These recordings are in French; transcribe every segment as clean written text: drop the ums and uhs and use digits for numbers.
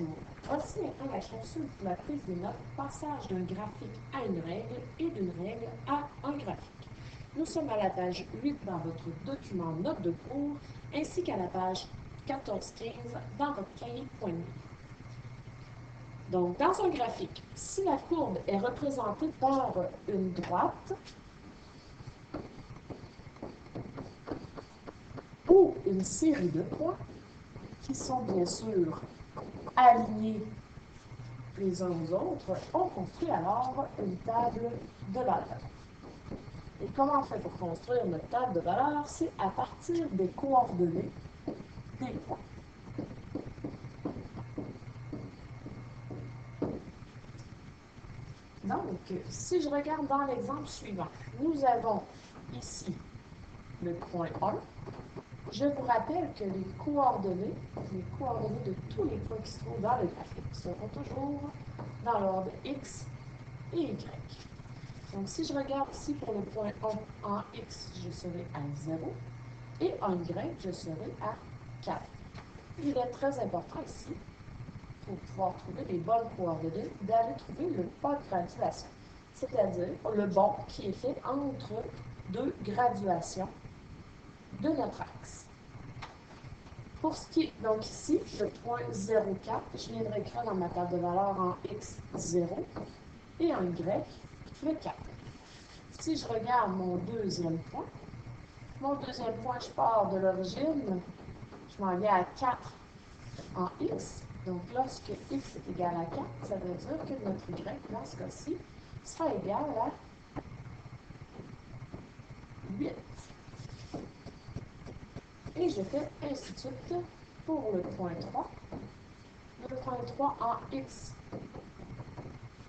Bonjour. Voici maintenant la console pour la prise des notes, passage d'un graphique à une règle et d'une règle à un graphique. Nous sommes à la page 8 dans votre document notes de cours, ainsi qu'à la page 14-15 dans votre cahier point de vue. Donc, dans un graphique, si la courbe est représentée par une droite ou une série de points qui sont bien sûr alignés les uns aux autres, on construit alors une table de valeurs. Et comment on fait pour construire notre table de valeurs? C'est à partir des coordonnées des points. Donc, si je regarde dans l'exemple suivant, nous avons ici le point 1. Je vous rappelle que les coordonnées de tous les points qui se trouvent dans le graphique seront toujours dans l'ordre X et Y. Donc, si je regarde ici pour le point 1, en X, je serai à 0 et en Y, je serai à 4. Il est très important ici, pour pouvoir trouver les bonnes coordonnées, d'aller trouver le pas de graduation, c'est-à-dire le bond qui est fait entre deux graduations de notre axe. Pour ce qui est, donc ici, le point 0,4, je viendrai écrire dans ma table de valeurs en X 0 et en Y le 4. Si je regarde mon deuxième point, je pars de l'origine, je m'en vais à 4 en X. Donc, lorsque X est égal à 4, ça veut dire que notre Y, dans ce cas-ci, sera égal à 8. Et je fais ainsi de suite pour le point 3. Le point 3 en X,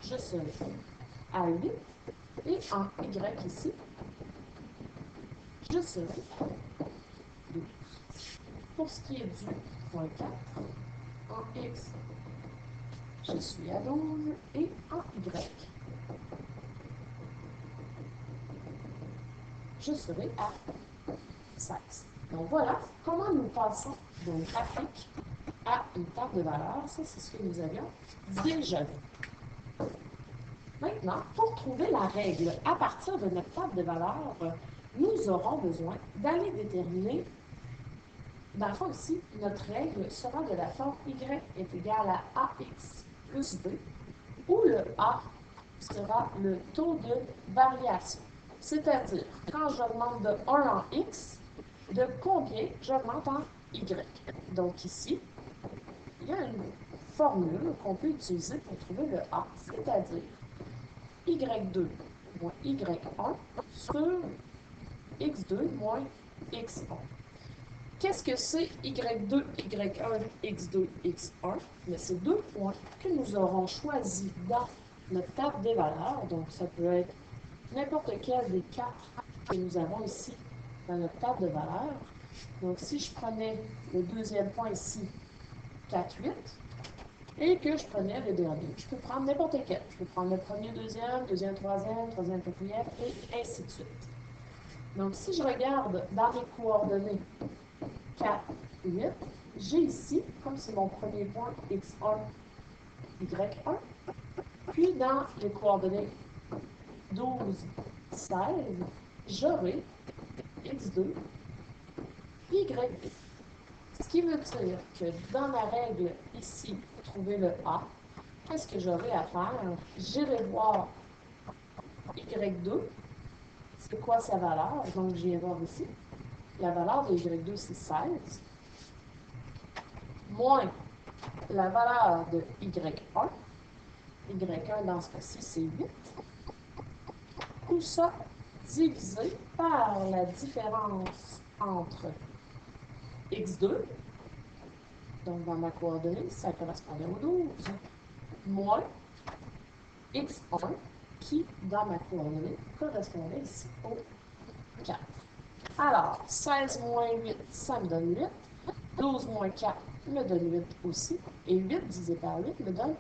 je serai à 8. Et en Y ici, je serai 12. Pour ce qui est du point 4, en X, je suis à 12 et en Y, je serai à 16. Donc voilà comment nous passons d'un graphique à une table de valeurs. Ça, c'est ce que nous avions déjà vu. Maintenant, pour trouver la règle à partir de notre table de valeurs, nous aurons besoin d'aller déterminer, dans le fond ici, notre règle sera de la forme y est égal à ax plus b, où le a sera le taux de variation. C'est-à-dire, quand j'augmente de 1 en x, de combien j'augmente en y. Donc ici, il y a une formule qu'on peut utiliser pour trouver le a, c'est-à-dire y2 moins y1 sur x2 moins x1. Qu'est-ce que c'est y2, y1, x2, x1? C'est deux points que nous aurons choisis dans notre table des valeurs. Donc, ça peut être n'importe quel des quatre que nous avons ici dans notre table de valeurs. Donc, si je prenais le deuxième point ici, 4, 8, et que je prenais le dernier, je peux prendre n'importe quel. Je peux prendre le premier, deuxième, troisième, quatrième, et ainsi de suite. Donc, si je regarde dans mes coordonnées 4, 8, j'ai ici, comme c'est mon premier point, x1, y1, puis dans les coordonnées 12, 16, j'aurai x2, y2. Ce qui veut dire que dans ma règle ici, pour trouver le a, qu'est-ce que j'aurai à faire? J'irai voir y2, c'est quoi sa valeur? Donc, je viens voir ici. La valeur de y2, c'est 16, moins la valeur de y1. Y1, dans ce cas-ci, c'est 8. Tout ça divisé par la différence entre x2, donc dans ma coordonnée, ça correspondait au 12, moins x1, qui, dans ma coordonnée, correspondait ici au 4. Alors, 16 moins 8, ça me donne 8. 12 moins 4 me donne 8 aussi. Et 8 divisé par 8 me donne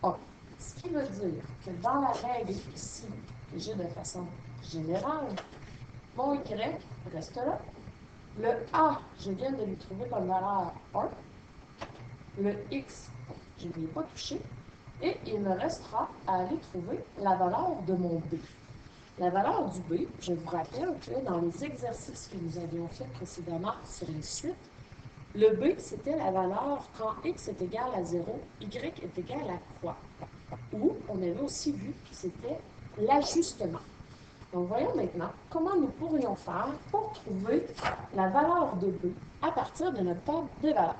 1. Ce qui veut dire que dans la règle ici, que j'ai de façon générale, mon y reste là. Le a, je viens de lui trouver comme valeur 1. Le x, je ne l'ai pas touché. Et il me restera à aller trouver la valeur de mon B. La valeur du B, je vous rappelle que dans les exercices que nous avions faits précédemment sur les suites, le B, c'était la valeur quand x est égal à 0, y est égal à quoi? Ou on avait aussi vu que c'était l'ajustement. Donc, voyons maintenant comment nous pourrions faire pour trouver la valeur de B à partir de notre table de valeurs.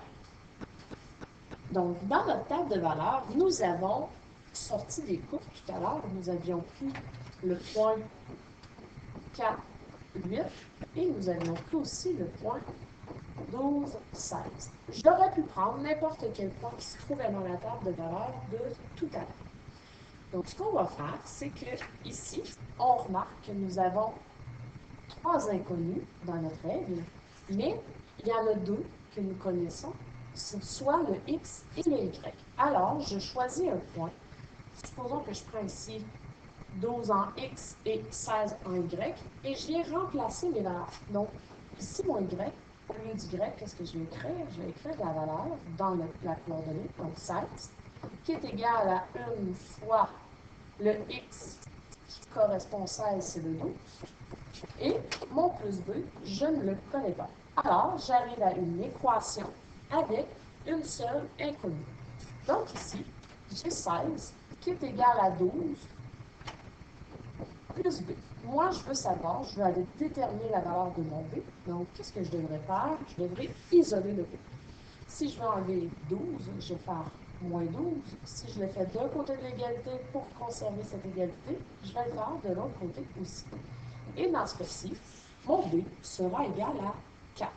Donc, dans notre table de valeurs, nous avons sorti des courbes tout à l'heure. Nous avions pris le point 4, 8 et nous avions pris aussi le point 12, 16. J'aurais pu prendre n'importe quel point qui se trouvait dans la table de valeurs de tout à l'heure. Donc, ce qu'on va faire, c'est que ici, on remarque que nous avons 3 inconnus dans notre règle, mais il y en a 2 que nous connaissons, soit le x et le y. Alors, je choisis un point. Supposons que je prends ici 12 en x et 16 en y, et je viens remplacer mes valeurs. Donc, ici, mon y, au lieu d'y, qu'est-ce que je vais écrire? Je vais écrire la valeur dans la coordonnée, donc 16, qui est égale à 1 fois le x qui correspond à 16, c'est le 12. Et mon plus b, je ne le connais pas. Alors, j'arrive à une équation avec une seule inconnue. Donc ici, j'ai 16 qui est égal à 12 plus b. Moi, je veux savoir, je veux aller déterminer la valeur de mon b. Donc, qu'est-ce que je devrais faire? Je devrais isoler le b. Si je veux enlever 12, je vais faire moins 12. Si je le fais d'un côté de l'égalité pour conserver cette égalité, je vais le faire de l'autre côté aussi. Et dans ce cas-ci, mon b sera égal à 4.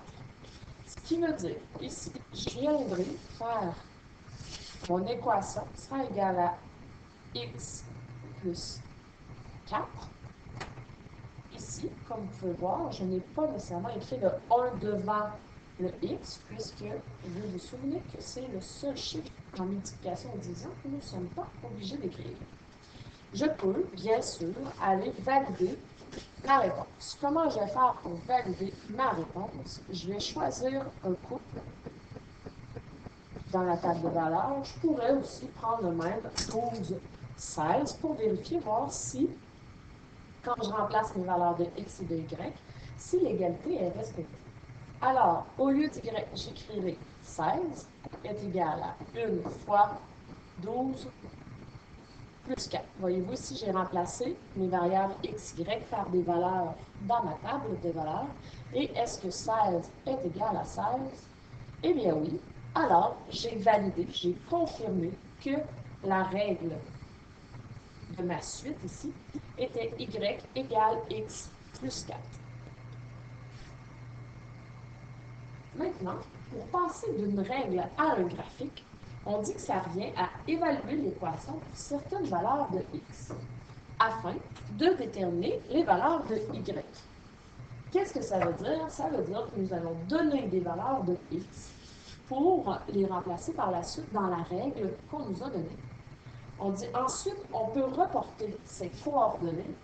Ce qui veut dire, ici, je viendrai faire mon équation sera égale à x plus 4. Ici, comme vous pouvez voir, je n'ai pas nécessairement écrit le 1 devant le x, puisque vous vous souvenez que c'est le seul chiffre en multiplication et division que nous ne sommes pas obligés d'écrire. Je peux, bien sûr, aller valider la réponse. Comment je vais faire pour valider ma réponse? Je vais choisir un couple dans la table de valeurs. Je pourrais aussi prendre le même 12, 16 pour vérifier, voir si, quand je remplace mes valeurs de x et de y, si l'égalité est respectée. Alors, au lieu d'y, j'écrirai 16 est égal à 1 fois 12 plus 4. Voyez-vous, ici, j'ai remplacé mes variables x, y par des valeurs dans ma table de valeurs. Et est-ce que 16 est égal à 16? Eh bien oui. Alors, j'ai validé, j'ai confirmé que la règle de ma suite ici était y égale x plus 4. Maintenant, pour passer d'une règle à un graphique, on dit que ça revient à évaluer l'équation pour certaines valeurs de x, afin de déterminer les valeurs de y. Qu'est-ce que ça veut dire? Ça veut dire que nous allons donner des valeurs de x pour les remplacer par la suite dans la règle qu'on nous a donnée. On dit ensuite, on peut reporter ces coordonnées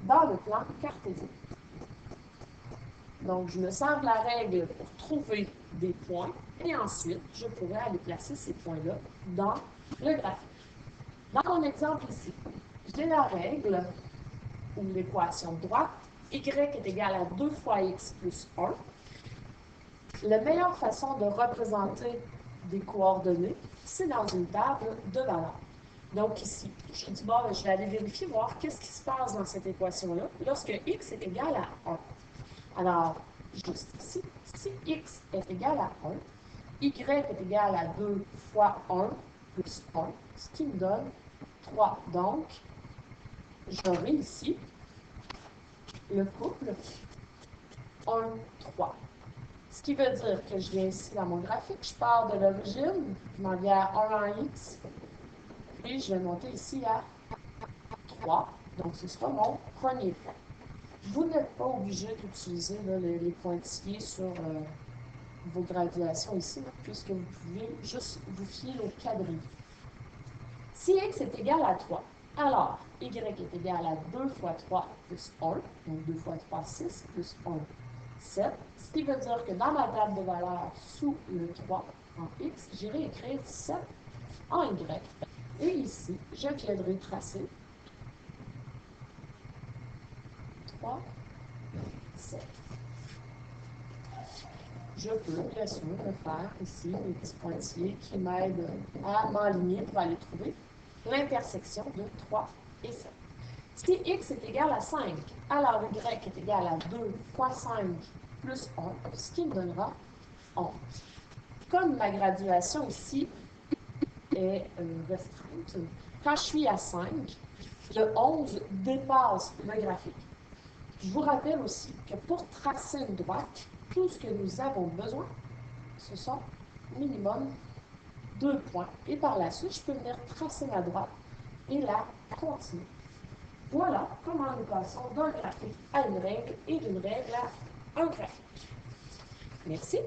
dans le plan cartésien. Donc, je me sers de la règle pour trouver des points et ensuite, je pourrais aller placer ces points-là dans le graphique. Dans mon exemple ici, j'ai la règle ou l'équation de droite, y est égal à 2 fois x plus 1. La meilleure façon de représenter des coordonnées, c'est dans une table de valeurs. Donc ici, je dis, bon, je vais aller vérifier, voir qu'est-ce qui se passe dans cette équation-là lorsque x est égal à 1. Alors, juste ici, si x est égal à 1, y est égal à 2 fois 1 plus 1, ce qui me donne 3. Donc, j'aurai ici le couple 1, 3. Ce qui veut dire que je viens ici dans mon graphique, je pars de l'origine, je m'en viens à 1 en x, puis je vais monter ici à 3. Donc, ce sera mon premier point. Vous n'êtes pas obligé d'utiliser les pointillés sur vos graduations ici, puisque vous pouvez juste vous fier au quadrille. Si x est égal à 3, alors y est égal à 2 fois 3 plus 1, donc 2 fois 3, 6, plus 1, 7, ce qui veut dire que dans ma table de valeurs sous le 3, en X, j'irai écrire 7 en Y. Et ici, je viendrai tracer 3, 7. Je peux bien sûr me faire ici des petits pointillés qui m'aident à m'aligner pour aller trouver l'intersection de 3 et 7. Si x est égal à 5, alors y est égal à 2 fois 5 plus 1, ce qui me donnera 11. Comme ma graduation ici est restreinte, quand je suis à 5, le 11 dépasse le graphique. Je vous rappelle aussi que pour tracer une droite, tout ce que nous avons besoin, ce sont minimum 2 points. Et par la suite, je peux venir tracer ma droite et la continuer. Voilà comment nous passons d'un graphique à une règle et d'une règle à un graphique. Merci.